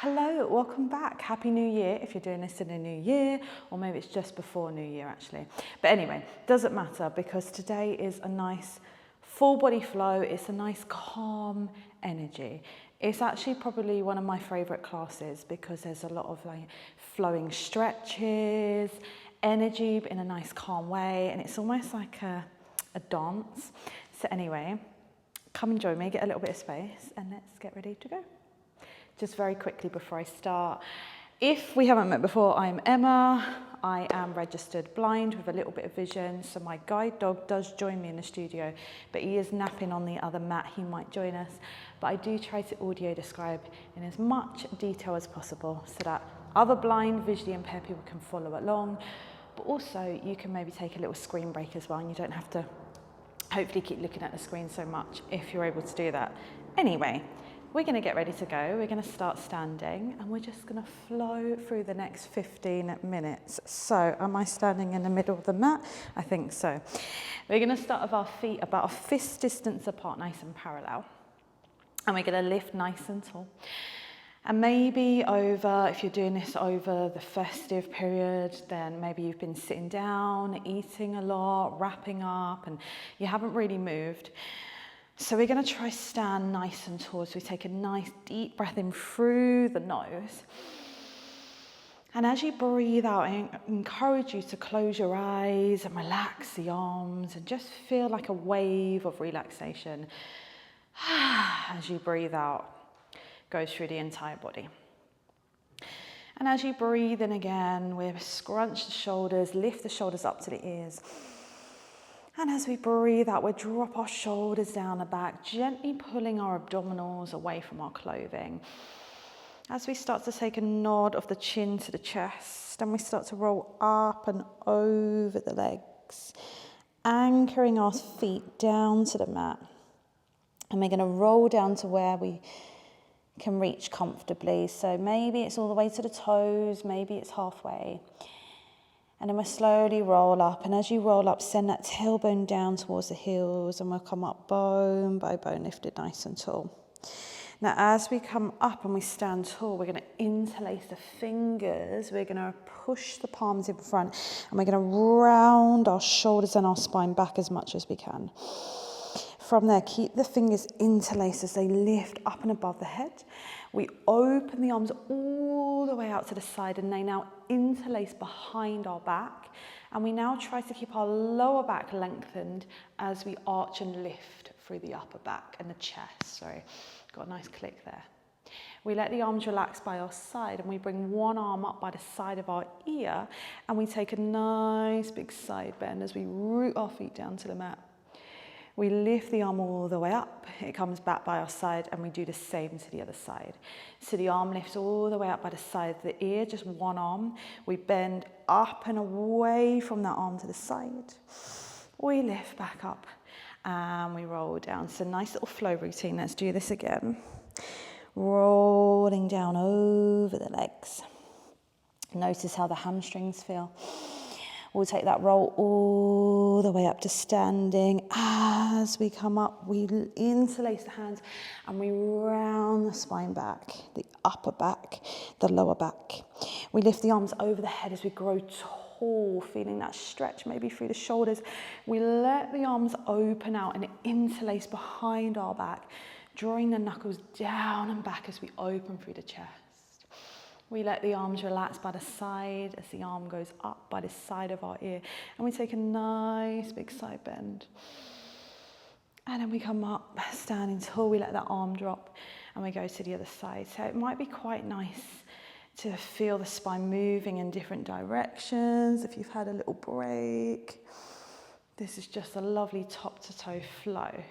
Hello, welcome back. Happy New Year if you're doing this in a new year, or maybe it's just before New Year actually. But anyway, doesn't matter because today is a nice full body flow. It's a nice calm energy. It's actually probably one of my favorite classes because there's a lot of like flowing stretches, energy but in a nice calm way, and it's almost like a dance. So anyway, come and join me, get a little bit of space, and let's get ready to go. Just very quickly before I start, if we haven't met before, I'm Emma. I am registered blind with a little bit of vision, so my guide dog does join me in the studio, but he is napping on the other mat. He might join us, but I do try to audio describe in as much detail as possible so that other blind, visually impaired people can follow along, but also you can maybe take a little screen break as well, and you don't have to hopefully keep looking at the screen so much if you're able to do that. Anyway, we're going to get ready to go. We're going to start standing and we're just going to flow through the next 15 minutes. So am I standing in the middle of the mat? I think so. We're going to start with our feet about a fist distance apart, nice and parallel. And we're going to lift nice and tall. And maybe if you're doing this over the festive period, then maybe you've been sitting down, eating a lot, wrapping up, and you haven't really moved. So we're going to try stand nice and tall. So we take a nice deep breath in through the nose. And as you breathe out, I encourage you to close your eyes and relax the arms and just feel like a wave of relaxation as you breathe out, goes through the entire body. And as you breathe in again, we scrunch the shoulders, lift the shoulders up to the ears. And as we breathe out, we drop our shoulders down the back, gently pulling our abdominals away from our clothing. As we start to take a nod of the chin to the chest, then we start to roll up and over the legs, anchoring our feet down to the mat. And we're going to roll down to where we can reach comfortably. So maybe it's all the way to the toes, maybe it's halfway. And then we'll slowly roll up, and as you roll up, send that tailbone down towards the heels, and we'll come up bone by bone, lifted nice and tall. Now, as we come up and we stand tall, we're going to interlace the fingers. We're going to push the palms in front, and we're going to round our shoulders and our spine back as much as we can. From there, keep the fingers interlaced as they lift up and above the head. We open the arms all the way out to the side, and they now interlace behind our back. And we now try to keep our lower back lengthened as we arch and lift through the upper back and the chest. Sorry, got a nice click there. We let the arms relax by our side, and we bring one arm up by the side of our ear, and we take a nice big side bend as we root our feet down to the mat. We lift the arm all the way up, it comes back by our side, and we do the same to the other side. So the arm lifts all the way up by the side of the ear, just one arm. We bend up and away from that arm to the side. We lift back up and we roll down. So nice little flow routine, let's do this again. Rolling down over the legs. Notice how the hamstrings feel. We'll take that roll all the way up to standing. As we come up, we interlace the hands and we round the spine back, the upper back, the lower back. We lift the arms over the head as we grow tall, feeling that stretch maybe through the shoulders. We let the arms open out and interlace behind our back, drawing the knuckles down and back as we open through the chest. We let the arms relax by the side as the arm goes up by the side of our ear. And we take a nice big side bend. And then we come up, standing tall, we let that arm drop and we go to the other side. So it might be quite nice to feel the spine moving in different directions if you've had a little break. This is just a lovely top to toe flow.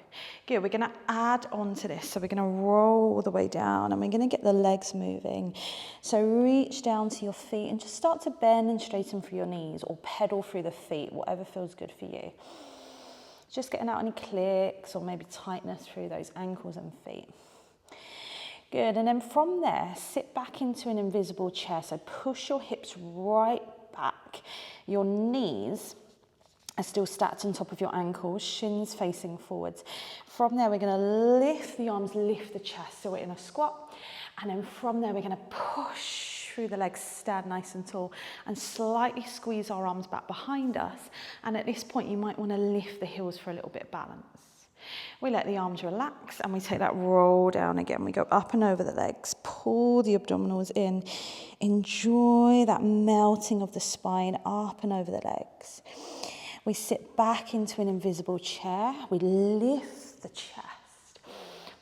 Good, we're gonna add on to this. So we're gonna roll all the way down and we're gonna get the legs moving. So reach down to your feet and just start to bend and straighten through your knees or pedal through the feet, whatever feels good for you. Just getting out any clicks or maybe tightness through those ankles and feet. Good, and then from there, sit back into an invisible chair. So push your hips right back. Your knees are still stacked on top of your ankles, shins facing forwards. From there, we're going to lift the arms, lift the chest. So we're in a squat, And then from there, we're going to push through the legs, stand nice and tall, and slightly squeeze our arms back behind us. And at this point, you might want to lift the heels for a little bit of balance. We let the arms relax, and we take that roll down again. We go up and over the legs, pull the abdominals in. Enjoy that melting of the spine up and over the legs. We sit back into an invisible chair. We lift the chest.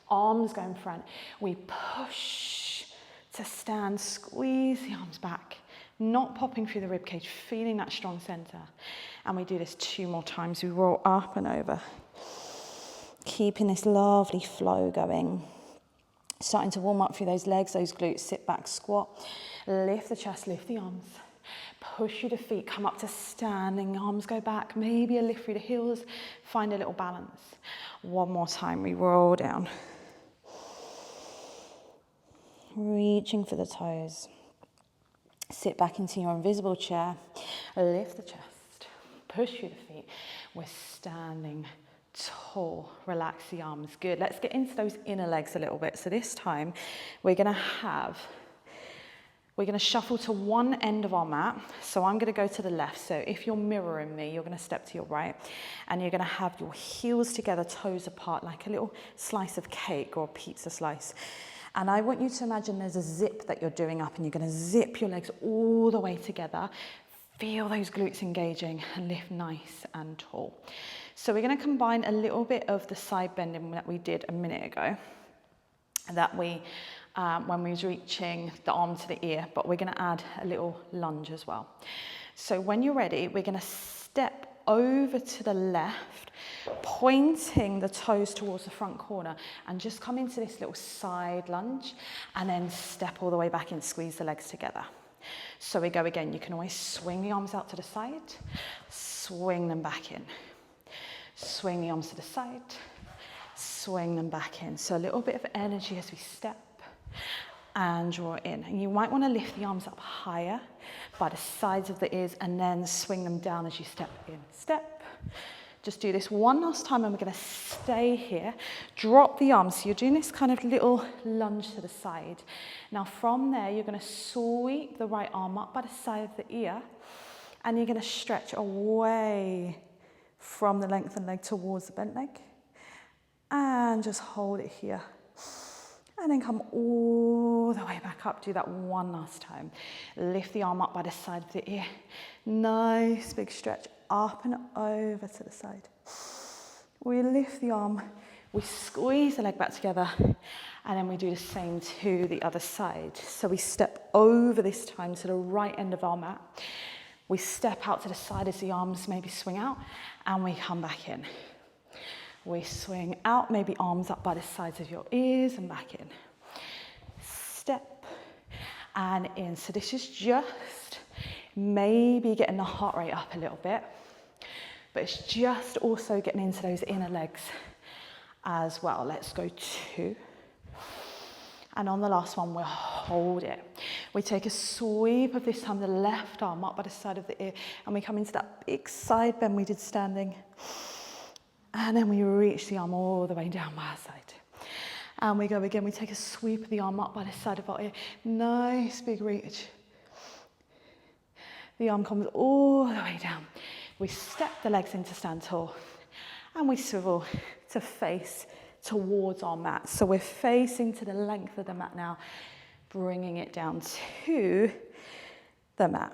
Arms go in front. We push to stand, squeeze the arms back, not popping through the ribcage, feeling that strong center. And we do this 2 more times. We roll up and over, keeping this lovely flow going. Starting to warm up through those legs, those glutes. Sit back, squat, lift the chest, lift the arms. Push through the feet, come up to standing, arms go back, maybe a lift through the heels, find a little balance. 1 more time, we roll down. Reaching for the toes. Sit back into your invisible chair, lift the chest, push through the feet. We're standing tall, relax the arms, good. Let's get into those inner legs a little bit. So this time, we're gonna shuffle to one end of our mat. So I'm gonna go to the left. So if you're mirroring me, you're gonna step to your right, and you're gonna have your heels together, toes apart, like a little slice of cake or a pizza slice. And I want you to imagine there's a zip that you're doing up, and you're gonna zip your legs all the way together. Feel those glutes engaging and lift nice and tall. So we're gonna combine a little bit of the side bending that we did a minute ago, that when we was reaching the arm to the ear, but we're gonna add a little lunge as well. So when you're ready, we're gonna step over to the left, pointing the toes towards the front corner, and just come into this little side lunge, and then step all the way back in, squeeze the legs together. So we go again. You can always swing the arms out to the side, swing them back in. Swing the arms to the side, swing them back in. So a little bit of energy as we step and draw in. And you might want to lift the arms up higher by the sides of the ears, and then swing them down as you step in. Step. Just do this one last time, and we're going to stay here. Drop the arms. So you're doing this kind of little lunge to the side. Now from there, you're going to sweep the right arm up by the side of the ear, and you're going to stretch away from the lengthened leg towards the bent leg, and just hold it here. And then come all the way back up. Do that one last time. Lift the arm up by the side of the ear. Nice big stretch up and over to the side. We lift the arm, we squeeze the leg back together, and then we do the same to the other side. So we step over this time to the right end of our mat. We step out to the side as the arms maybe swing out, and we come back in. We swing out, maybe arms up by the sides of your ears and back in. Step and in. So this is just maybe getting the heart rate up a little bit, but it's just also getting into those inner legs as well. Let's go 2. And on the last one, we'll hold it. We take a sweep of this time, the left arm up by the side of the ear, and we come into that big side bend we did standing. And then we reach the arm all the way down by our side. And we go again, we take a sweep of the arm up by the side of our ear. Nice big reach. The arm comes all the way down. We step the legs into stand tall, and we swivel to face towards our mat. So we're facing to the length of the mat now, bringing it down to the mat.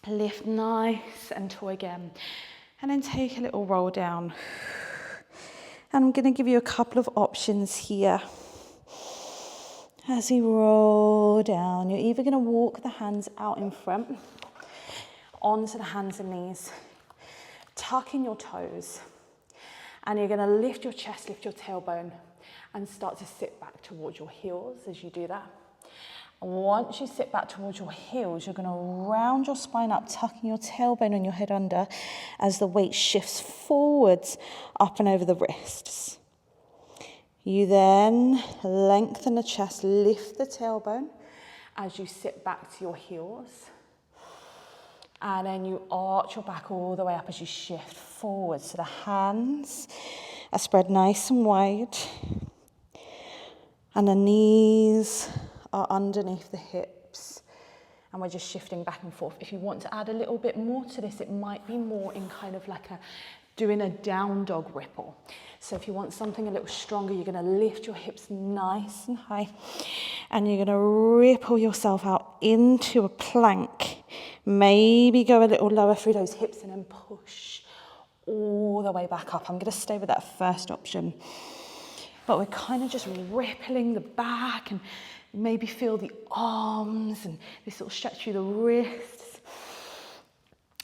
Lift nice and tall again. And then take a little roll down. And I'm going to give you a couple of options here. As you roll down, you're either going to walk the hands out in front, onto the hands and knees, tuck in your toes, and you're going to lift your chest, lift your tailbone, and start to sit back towards your heels as you do that. Once you sit back towards your heels, you're going to round your spine up, tucking your tailbone and your head under as the weight shifts forwards, up and over the wrists. You then lengthen the chest, lift the tailbone as you sit back to your heels. And then you arch your back all the way up as you shift forwards. So the hands are spread nice and wide. And the knees are underneath the hips. And we're just shifting back and forth. If you want to add a little bit more to this, it might be more in kind of like doing a down dog ripple. So if you want something a little stronger, you're going to lift your hips nice and high. And you're going to ripple yourself out into a plank. Maybe go a little lower through those hips and then push all the way back up. I'm going to stay with that first option. But we're kind of just rippling the back and maybe feel the arms and this sort of stretch through the wrists.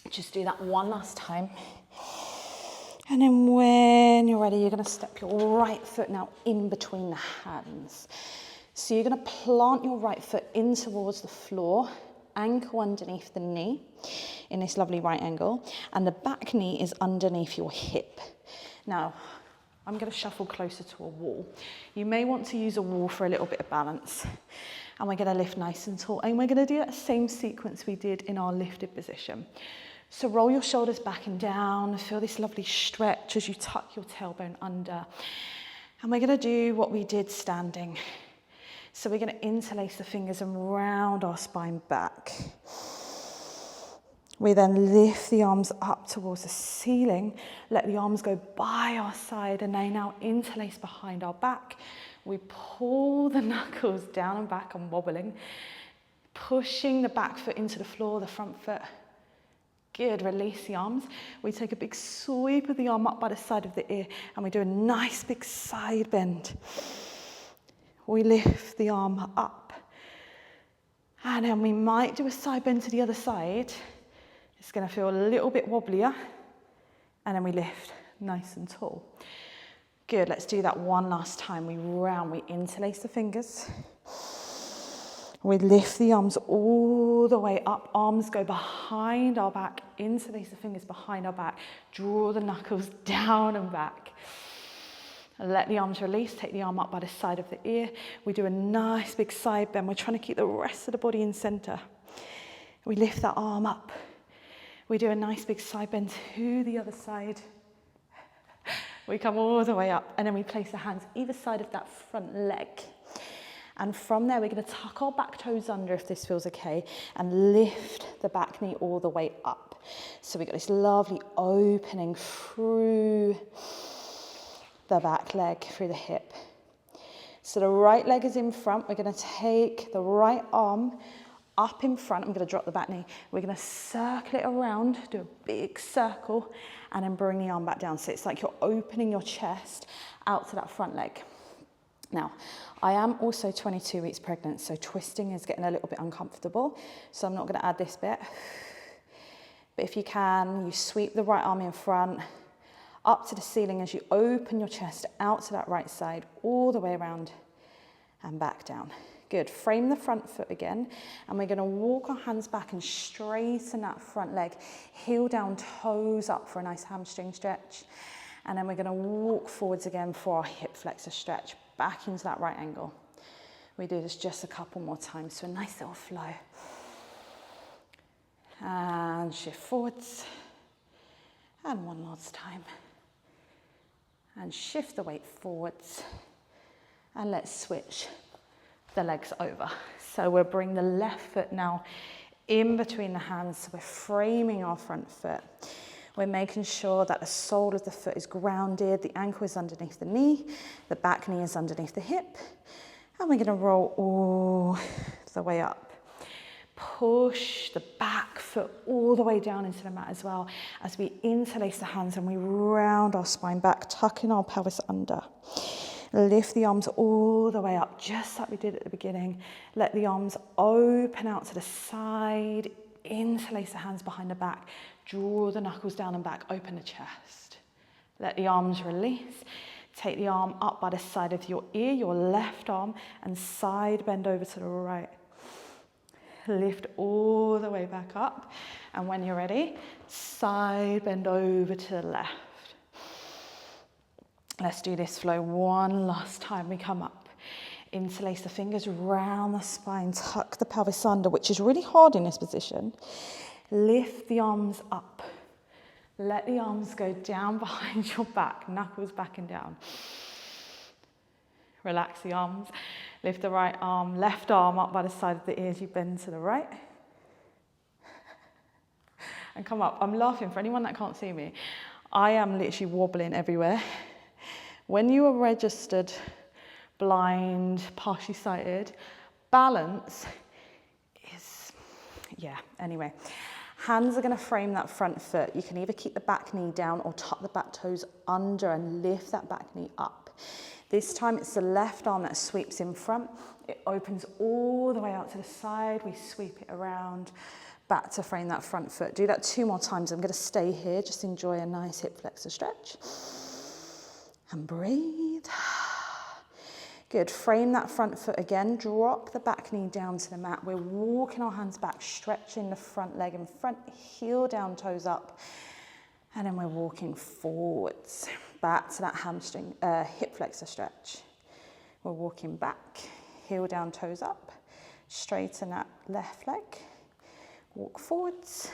Just do that one last time. And then when you're ready, you're going to step your right foot now in between the hands. So you're going to plant your right foot in towards the floor, ankle underneath the knee in this lovely right angle, and the back knee is underneath your hip. Now, I'm going to shuffle closer to a wall. You may want to use a wall for a little bit of balance. And we're going to lift nice and tall. And we're going to do that same sequence we did in our lifted position. So roll your shoulders back and down. Feel this lovely stretch as you tuck your tailbone under. And we're going to do what we did standing. So we're going to interlace the fingers and round our spine back. We then lift the arms up towards the ceiling, let the arms go by our side, and they now interlace behind our back. We pull the knuckles down and back and wobbling, pushing the back foot into the floor, the front foot. Good, release the arms. We take a big sweep of the arm up by the side of the ear, and we do a nice big side bend. We lift the arm up, and then we might do a side bend to the other side. It's going to feel a little bit wobblier, and then we lift nice and tall. Good, let's do that one last time. We round, we interlace the fingers. We lift the arms all the way up. Arms go behind our back, interlace the fingers behind our back. Draw the knuckles down and back. Let the arms release, take the arm up by the side of the ear. We do a nice big side bend. We're trying to keep the rest of the body in center. We lift that arm up. We do a nice big side bend to the other side. We come all the way up, and then we place the hands either side of that front leg. And from there, we're going to tuck our back toes under, if this feels okay, and lift the back knee all the way up. So we've got this lovely opening through the back leg, through the hip. So the right leg is in front. We're going to take the right arm up in front. I'm going to drop the back knee. We're going to circle it around, do a big circle, and then bring the arm back down. So it's like you're opening your chest out to that front leg. Now, I am also 22 weeks pregnant, so twisting is getting a little bit uncomfortable. So I'm not going to add this bit. But if you can, you sweep the right arm in front, up to the ceiling as you open your chest out to that right side, all the way around and back down. Good, frame the front foot again, and we're gonna walk our hands back and straighten that front leg, heel down, toes up for a nice hamstring stretch. And then we're gonna walk forwards again for our hip flexor stretch, back into that right angle. We do this just a couple more times, so a nice little flow. And shift forwards. And one last time. And shift the weight forwards. And let's switch the legs over. So we'll bring the left foot now in between the hands. So we're framing our front foot. We're making sure that the sole of the foot is grounded, the ankle is underneath the knee, the back knee is underneath the hip, and we're going to roll all the way up. Push the back foot all the way down into the mat as well as we interlace the hands and we round our spine back, tucking our pelvis under. Lift the arms all the way up, just like we did at the beginning. Let the arms open out to the side, interlace the hands behind the back, draw the knuckles down and back, open the chest. Let the arms release. Take the arm up by the side of your ear, your left arm, and side bend over to the right. Lift all the way back up. And when you're ready, side bend over to the left. Let's do this flow one last time. We come up, interlace the fingers, round the spine, tuck the pelvis under, which is really hard in this position. Lift the arms up. Let the arms go down behind your back, knuckles back and down. Relax the arms. Lift the right arm, left arm up by the side of the ears. You bend to the right. And come up. I'm laughing for anyone that can't see me. I am literally wobbling everywhere. When you are registered blind, partially sighted, balance is, yeah, anyway. Hands are going to frame that front foot. You can either keep the back knee down or tuck the back toes under and lift that back knee up. This time it's the left arm that sweeps in front. It opens all the way out to the side. We sweep it around, back to frame that front foot. Do that 2 more times. I'm going to stay here. Just enjoy a nice hip flexor stretch. And breathe. Good, frame that front foot again, drop the back knee down to the mat. We're walking our hands back, stretching the front leg in front, heel down, toes up. And then we're walking forwards, back to that hamstring, hip flexor stretch. We're walking back, heel down, toes up, straighten that left leg, walk forwards.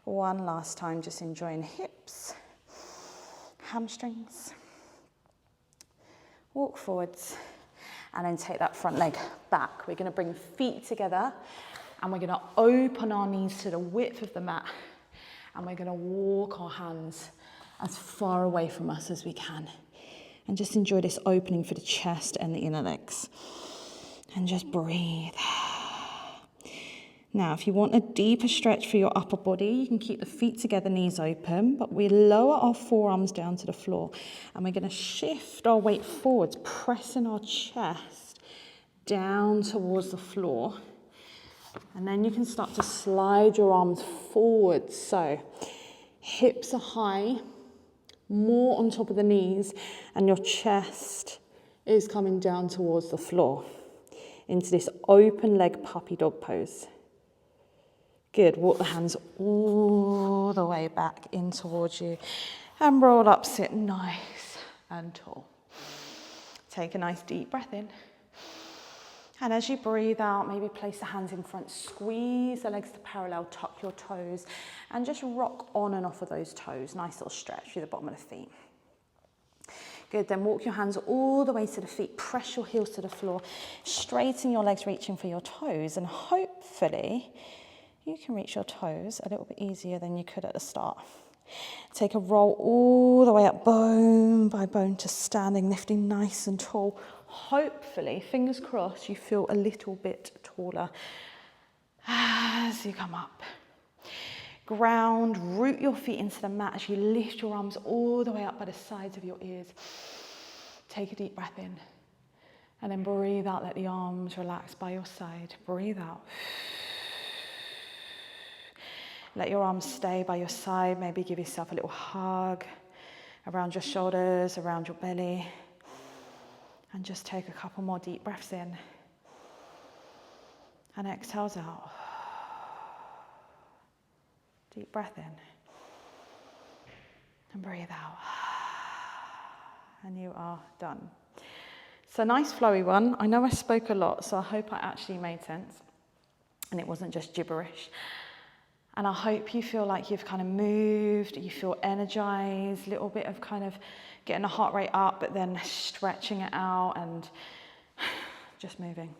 One last time, just enjoying hips, hamstrings. Walk forwards, and then take that front leg back. We're going to bring feet together, and we're going to open our knees to the width of the mat, and we're going to walk our hands as far away from us as we can. And just enjoy this opening for the chest and the inner legs. And just breathe. Now, if you want a deeper stretch for your upper body, you can keep the feet together, knees open, but we lower our forearms down to the floor, and we're going to shift our weight forwards, pressing our chest down towards the floor. And then you can start to slide your arms forwards. So hips are high, more on top of the knees, and your chest is coming down towards the floor into this open leg puppy dog pose. Good, walk the hands all the way back in towards you and roll up, sit nice and tall. Take a nice deep breath in. And as you breathe out, maybe place the hands in front, squeeze the legs to parallel, tuck your toes, and just rock on and off of those toes. Nice little stretch through the bottom of the feet. Good, then walk your hands all the way to the feet, press your heels to the floor, straighten your legs, reaching for your toes, and hopefully you can reach your toes a little bit easier than you could at the start. Take a roll all the way up, bone by bone, to standing, lifting nice and tall. Hopefully, fingers crossed, you feel a little bit taller as you come up. Ground, root your feet into the mat as you lift your arms all the way up by the sides of your ears. Take a deep breath in, and then breathe out, let the arms relax by your side. Breathe out. Let your arms stay by your side. Maybe give yourself a little hug around your shoulders, around your belly. And just take a couple more deep breaths in. And exhales out. Deep breath in. And breathe out. And you are done. It's a nice flowy one. I know I spoke a lot, so I hope I actually made sense. And it wasn't just gibberish. And I hope you feel like you've kind of moved, you feel energized, a little bit of kind of getting the heart rate up, but then stretching it out and just moving.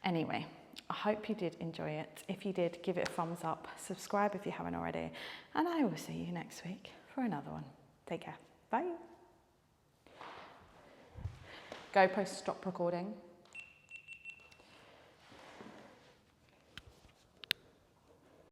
Anyway, I hope you did enjoy it. If you did, give it a thumbs up. Subscribe if you haven't already. And I will see you next week for another one. Take care. Bye. GoPro, stop recording.